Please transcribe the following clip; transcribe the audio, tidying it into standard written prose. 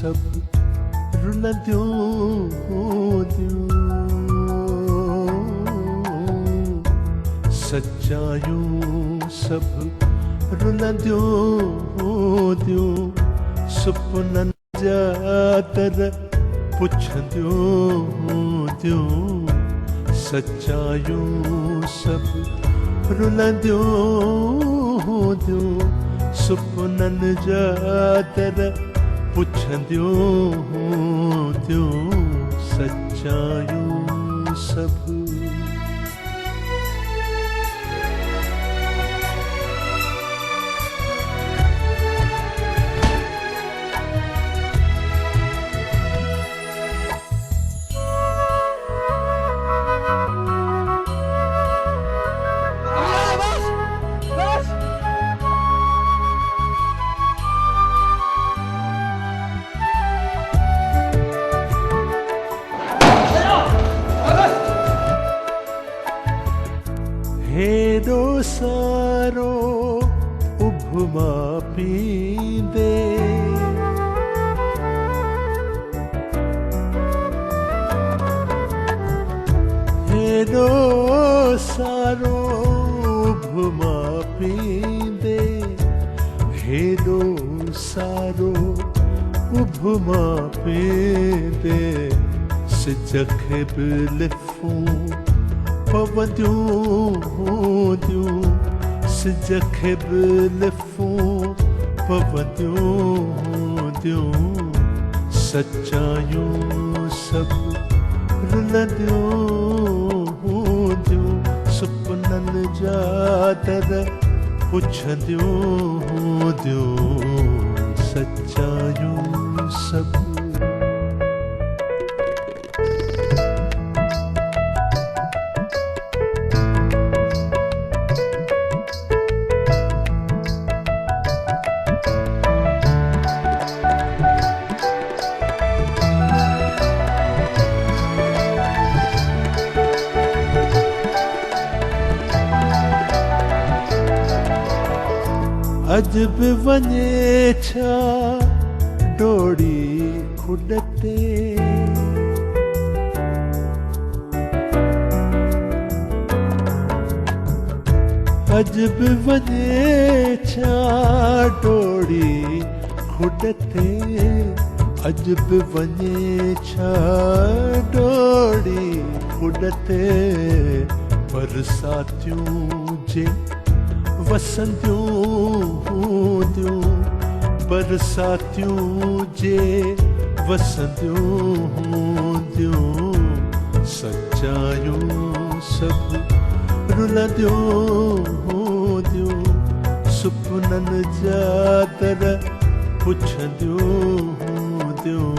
सब रुलंदियूं हूंदियूं, सचायूं सब रुलंदियूं हूंदियूं, सुपननि जा दर पुछंदियूं हूंदियूं, सचायूं सब रुलंदियूं हूंदियूं, सुपननि जा दर पुछंदियूं हूंदियूं, सचायूं सब। हेॾो सारो उभमा पींदे, हेॾो सारो उभमा पींदे, हेॾो सारो उभमा पींदे, सिज खे बि लिफूं पवंदियूं हूंदियूं, सिज खे बि लिफूं पवंदियूं हूंदियूं, सचायूं सब रुलंदियूं हूंदियूं, सुपननि जा दर पुछंदियूं हूंदियूं, सचायूं सब। अज बि वञे छा डोड़ी खुड ते, अज बि वञे छा डोड़ी खुड ते, अज बि वञे छा डोड़ी खुड ते, बरसातियूं जे वसंदियूं हूंदियूं, बरसातियूं जे वसंदियूं हूंदियूं, सचायूं सब रुलंदियूं हूंदियूं, सुपननि जा दर पुछंदियूं हूंदियूं,